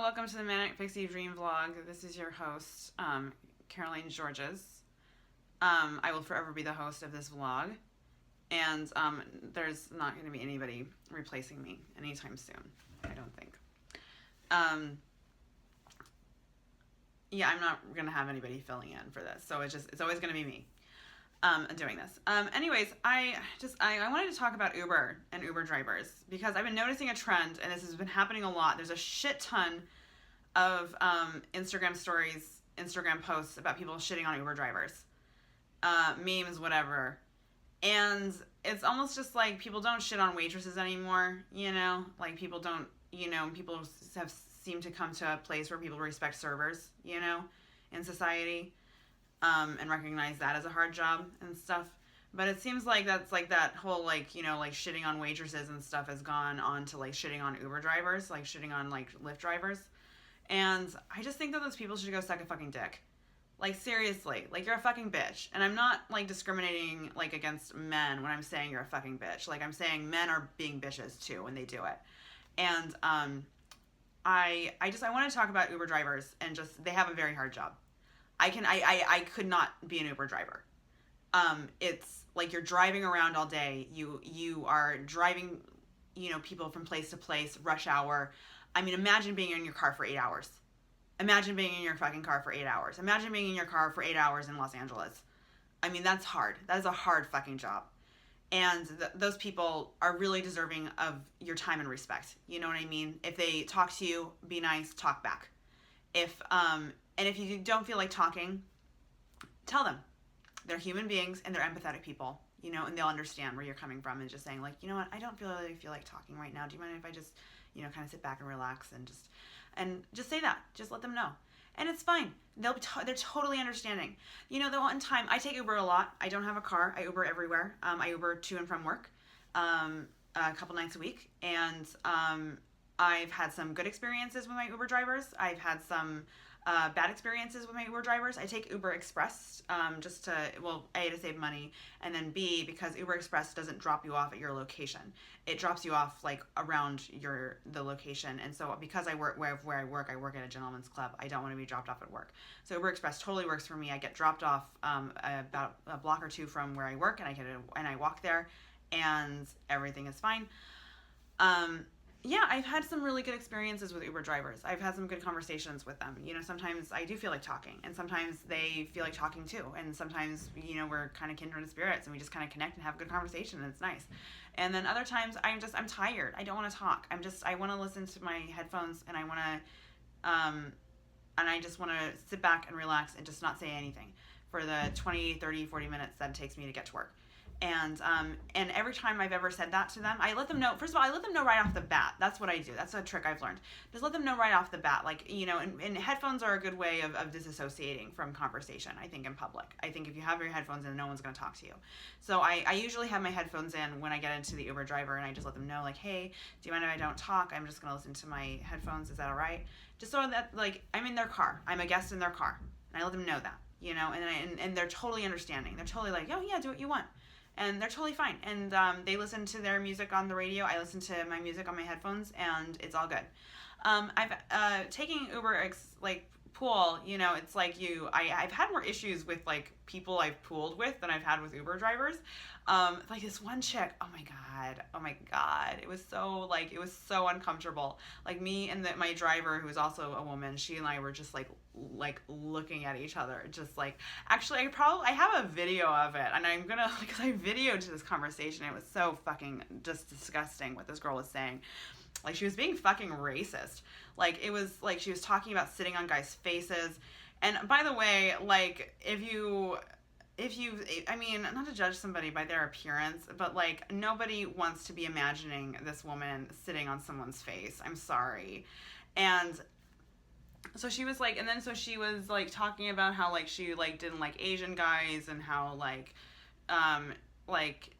welcome to the Manic Pixie Dream Vlog. This is your host, Caroline Georges. I will forever be the host of this vlog, and there's not going to be anybody replacing me anytime soon, I don't think. Yeah, I'm not going to have anybody filling in for this, so it's always going to be me doing this. Anyways, I wanted to talk about Uber and Uber drivers because I've been noticing a trend, and this has been happening a lot. There's a shit ton of Instagram stories, Instagram posts about people shitting on Uber drivers, memes, whatever. And it's almost just like people don't shit on waitresses anymore, you know? Like people don't, people have seemed to come to a place where people respect servers, in society. And recognize that as a hard job and stuff. But it seems like that's like that whole like shitting on waitresses and stuff has gone on to like shitting on Uber drivers, like shitting on like Lyft drivers. And I just think that those people should go suck a fucking dick. Like seriously, like you're a fucking bitch. And I'm not like discriminating like against men when I'm saying you're a fucking bitch. Like I'm saying men are being bitches too when they do it. And I want to talk about Uber drivers and just they have a very hard job. I could not be an Uber driver. It's like you're driving around all day. You are driving, people from place to place, rush hour. I mean, imagine being in your car for 8 hours. Imagine being in your fucking car for 8 hours. Imagine being in your car for 8 hours in Los Angeles. I mean, that's hard. That is a hard fucking job. And those people are really deserving of your time and respect. You know what I mean? If they talk to you, be nice, talk back. And if you don't feel like talking, tell them. They're human beings and they're empathetic people, and they'll understand where you're coming from and just saying like, you know what, I don't really feel like talking right now. Do you mind if I just, kind of sit back and relax and just say that. Just let them know. And it's fine. They're totally understanding. The one time I take Uber a lot. I don't have a car. I Uber everywhere. I Uber to and from work a couple nights a week. And I've had some good experiences with my Uber drivers. I've had some bad experiences with my Uber drivers. I take Uber Express just to, A, to save money, and then B, because Uber Express doesn't drop you off at your location. It drops you off like around the location. And so because I work where I work at a gentleman's club. I don't want to be dropped off at work. So Uber Express totally works for me. I get dropped off about a block or two from where I work, and I walk there, and everything is fine. Yeah, I've had some really good experiences with Uber drivers. I've had some good conversations with them. Sometimes I do feel like talking, and sometimes they feel like talking too. And sometimes, we're kind of kindred spirits, and we just kind of connect and have a good conversation, and it's nice. And then other times I'm tired. I don't want to talk. I want to listen to my headphones, and I just want to sit back and relax and just not say anything for the 20, 30, 40 minutes that it takes me to get to work. And every time I've ever said that to them, I let them know. First of all, I let them know right off the bat. That's what I do. That's a trick I've learned. Just let them know right off the bat. Like, and headphones are a good way of disassociating from conversation, I think, in public. I think if you have your headphones in, no one's going to talk to you. So I usually have my headphones in when I get into the Uber driver, and I just let them know, like, hey, do you mind if I don't talk? I'm just going to listen to my headphones. Is that all right? Just so that, like, I'm in their car. I'm a guest in their car. And I let them know that, and they're totally understanding. They're totally like, oh, yeah, do what you want. And they're totally fine. And they listen to their music on the radio. I listen to my music on my headphones, and it's all good. I've taking Uber pool. It's like I've had more issues with like people I've pooled with than I've had with Uber drivers. Like this one chick. Oh my god. It was so uncomfortable. Like me and my driver, who is also a woman. She and I were just like looking at each other, just like, actually I have a video of it, and I'm gonna, because I videoed this conversation. It was so fucking just disgusting what this girl was saying. Like, she was being fucking racist. Like, it was like she was talking about sitting on guys' faces. And by the way, like, if you I mean, not to judge somebody by their appearance, but like, nobody wants to be imagining this woman sitting on someone's face. I'm sorry. And so she was like, talking about how like she like didn't like Asian guys, and how like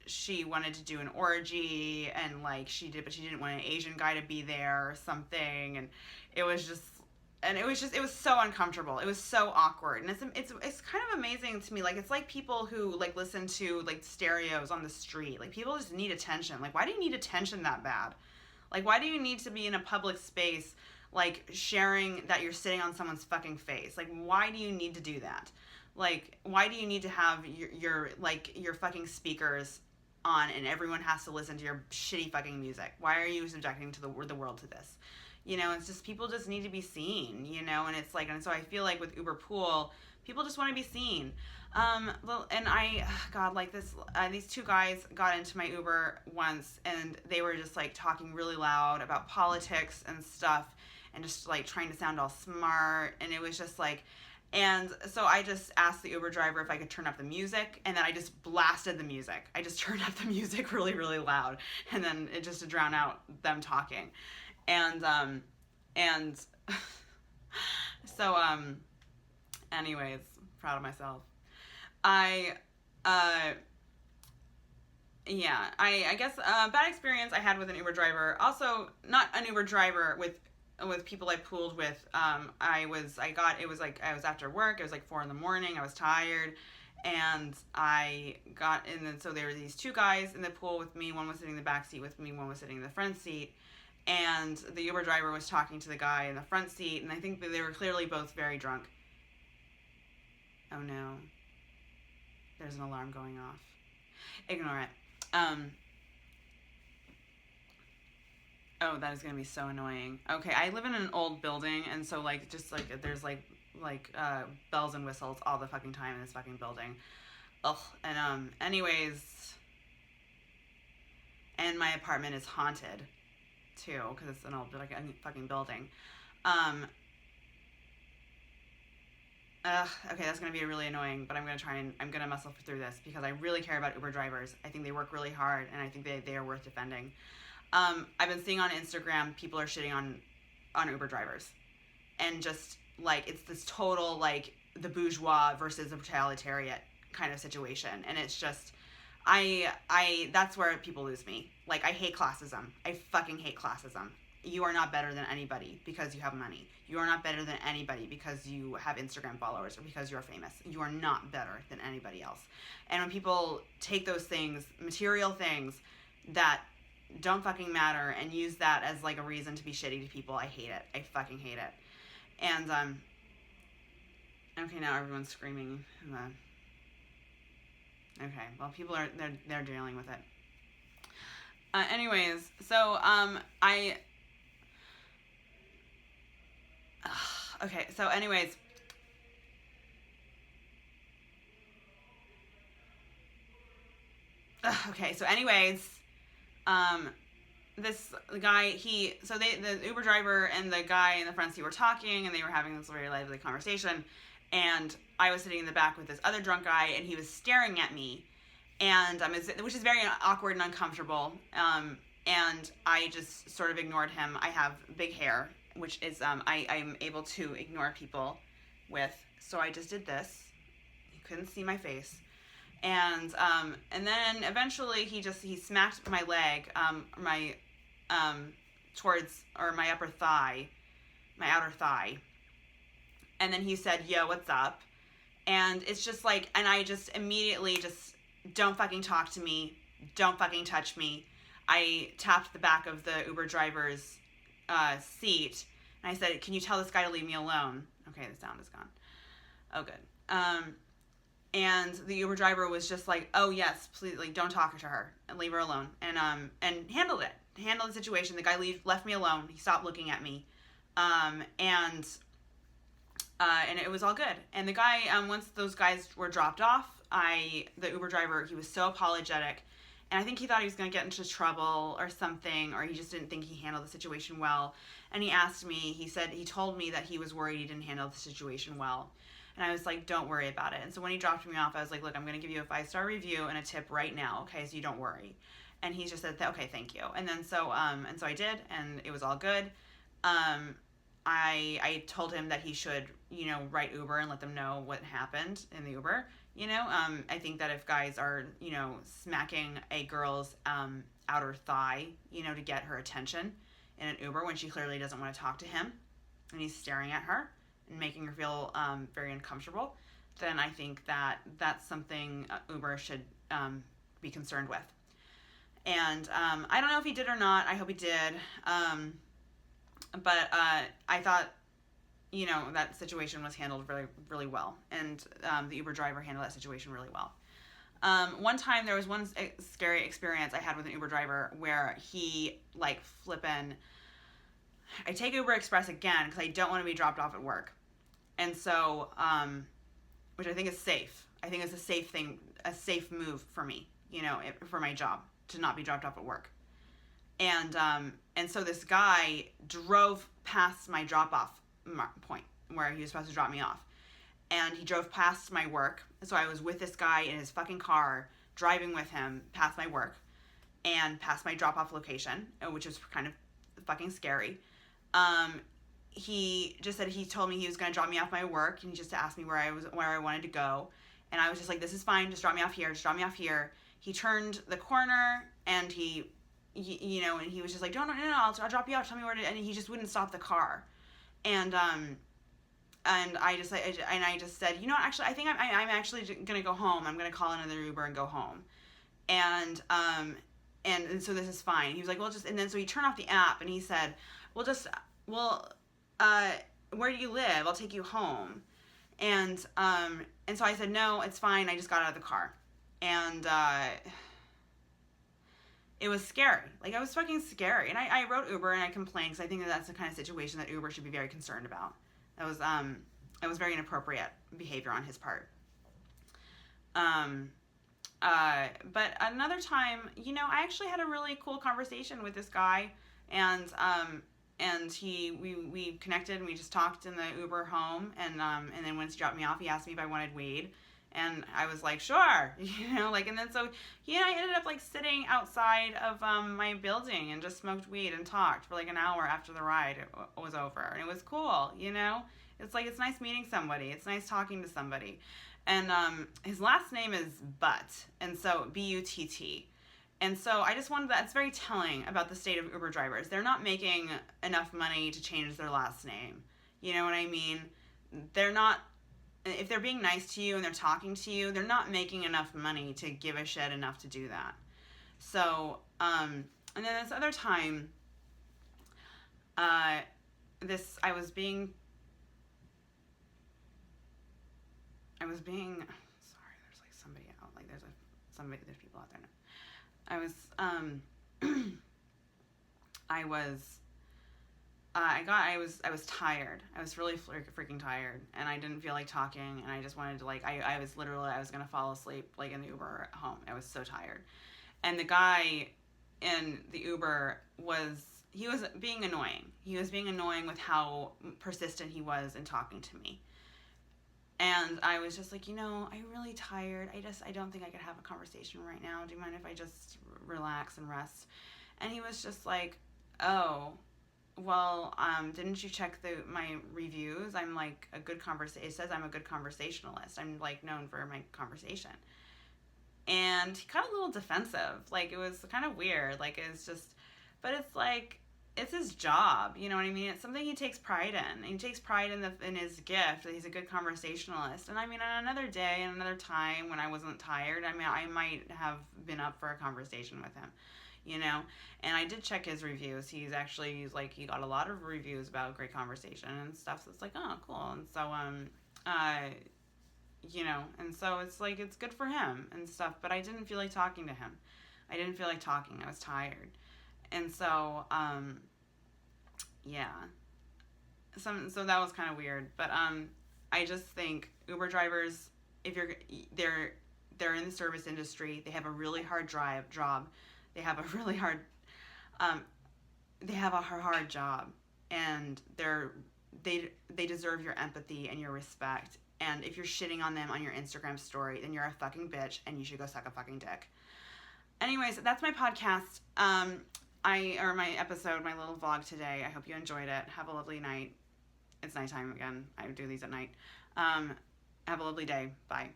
she wanted to do an orgy, and like she did, but she didn't want an Asian guy to be there or something. And it was so uncomfortable. It was so awkward. And it's kind of amazing to me. Like, it's like people who like listen to like stereos on the street. Like, people just need attention. Like, why do you need attention that bad? Like, why do you need to be in a public space like sharing that you're sitting on someone's fucking face. Like, why do you need to do that? Like, why do you need to have your fucking speakers on and everyone has to listen to your shitty fucking music? Why are you subjecting to the world to this? You know, it's just, people just need to be seen, you know, and it's like, and so I feel like with Uber Pool, people just want to be seen. And God, like these two guys got into my Uber once and they were just like talking really loud about politics and stuff and just like trying to sound all smart. And it was just like, and so I just asked the Uber driver if I could turn up the music, and then I just blasted the music. I just turned up the music really, really loud, and then it just to drown out them talking. And so anyways, proud of myself. I guess bad experience I had with an Uber driver. Also, not an Uber driver, with people I pooled with. I was after work. It was like 4 a.m. I was tired, and and so there were these two guys in the pool with me. One was sitting in the back seat with me. One was sitting in the front seat. And the Uber driver was talking to the guy in the front seat, and I think that they were clearly both very drunk. Oh no. There's an alarm going off. Ignore it. Oh, that is going to be so annoying. Okay, I live in an old building, and so like just like there's like bells and whistles all the fucking time in this fucking building. Ugh. And anyways, and my apartment is haunted too, because it's an old fucking building. Okay, that's going to be really annoying, but I'm going to muscle through this because I really care about Uber drivers. I think they work really hard, and I think they are worth defending. I've been seeing on Instagram, people are shitting on Uber drivers. And just, like, it's this total, like, the bourgeois versus the proletariat kind of situation. And it's just, that's where people lose me. Like, I hate classism. I fucking hate classism. You are not better than anybody because you have money. You are not better than anybody because you have Instagram followers or because you're famous. You are not better than anybody else. And when people take those things, material things that don't fucking matter, and use that as like a reason to be shitty to people, I hate it. I fucking hate it. And okay, now everyone's screaming. Okay, well, people are they're dealing with it. Anyways, so okay, so anyways, this guy, the Uber driver and the guy in the front seat were talking, and they were having this very lively conversation, and I was sitting in the back with this other drunk guy, and he was staring at me, and which is very awkward and uncomfortable, and I just sort of ignored him. I have big hair, which is I'm able to ignore people with, so I just did this. He couldn't see my face. And then eventually he smacked my leg, towards, or my upper thigh, my outer thigh. And then he said, "Yo, what's up?" And it's just like, and I just immediately just, don't fucking talk to me. Don't fucking touch me. I tapped the back of the Uber driver's seat, and I said, "Can you tell this guy to leave me alone?" Okay, the sound is gone. Oh, good. And the Uber driver was just like, "Oh yes, please, like, don't talk to her and leave her alone," and handled the situation. The guy left me alone. He stopped looking at me, and it was all good. And the guy, once those guys were dropped off, the Uber driver, he was so apologetic, and I think he thought he was going to get into trouble or something, or he just didn't think he handled the situation well. And he asked me, he told me that he was worried he didn't handle the situation well. And I was like, "Don't worry about it." And so when he dropped me off, I was like, "Look, I'm going to give you a 5-star review and a tip right now, okay? So you don't worry." And he just said, "Okay, thank you." And then so I did, and it was all good. I told him that he should, write Uber and let them know what happened in the Uber. I think that if guys are, smacking a girl's outer thigh, to get her attention in an Uber when she clearly doesn't want to talk to him, and he's staring at her and making her feel very uncomfortable, then I think that that's something Uber should be concerned with. And I don't know if he did or not. I hope he did. but I thought, that situation was handled really, really well, and the Uber driver handled that situation really well. One time there was one scary experience I had with an Uber driver where he flippin'. I take Uber Express again because I don't want to be dropped off at work, and so which I think is safe. I think it's a safe thing, a safe move for me, for my job to not be dropped off at work. And so this guy drove past my drop off point where he was supposed to drop me off. And he drove past my work. So I was with this guy in his fucking car, driving with him past my work and past my drop off location, which was kind of fucking scary. He just said he told me he was going to drop me off my work, and he just asked me where I wanted to go. And I was just like, this is fine. Just drop me off here. Just drop me off here. He turned the corner and and he was just like, no, I'll drop you off. Tell me where to, and he just wouldn't stop the car. And I just said, actually, I think I'm actually going to go home. I'm going to call another Uber and go home. And so this is fine. He was like, well, and then so he turned off the app and he said, where do you live? I'll take you home. And so I said, no, it's fine. I just got out of the car. And, it was scary. It was fucking scary. And I wrote Uber and I complained because I think that's the kind of situation that Uber should be very concerned about. That was very inappropriate behavior on his part. But another time, I actually had a really cool conversation with this guy, and we connected and we just talked in the Uber home, and then once he dropped me off, he asked me if I wanted weed. And I was like, sure, and then so I ended up sitting outside of my building and just smoked weed and talked for an hour after the ride was over. And it was cool, It's it's nice meeting somebody. It's nice talking to somebody. And his last name is Butt, and so Butt. And so I just that's very telling about the state of Uber drivers. They're not making enough money to change their last name. You know what I mean? They're not. If they're being nice to you and they're talking to you, they're not making enough money to give a shit enough to do that. So, and then this other time, I was being, sorry, there's somebody out, there's people out there now. I was tired. I was really freaking tired, and I didn't feel like talking, and I just wanted to I was going to fall asleep in the Uber at home. I was so tired. And the guy in the Uber was being annoying. He was being annoying with how persistent he was in talking to me. And I was just I'm really tired. I don't think I could have a conversation right now. Do you mind if I just relax and rest? And he was just like, oh, well, didn't you check my reviews? I'm a good it says I'm a good conversationalist. I'm known for my conversation. And he got a little defensive. It was kind of weird. It's just, but it's it's his job. You know what I mean? It's something he takes pride in. And he takes pride in his gift that he's a good conversationalist. And on another day and another time when I wasn't tired, I might have been up for a conversation with him. And I did check his reviews. He got a lot of reviews about great conversation and stuff. So it's oh, cool. And so, and so it's it's good for him and stuff. But I didn't feel like talking to him. I didn't feel like talking. I was tired. And so, yeah. So that was kind of weird. But, I just think Uber drivers, if they're in the service industry, they have a really hard job. They have a really hard, hard job, and they deserve your empathy and your respect. And if you're shitting on them on your Instagram story, then you're a fucking bitch, and you should go suck a fucking dick. Anyways, that's my podcast. My episode, my little vlog today. I hope you enjoyed it. Have a lovely night. It's nighttime again. I do these at night. Have a lovely day. Bye.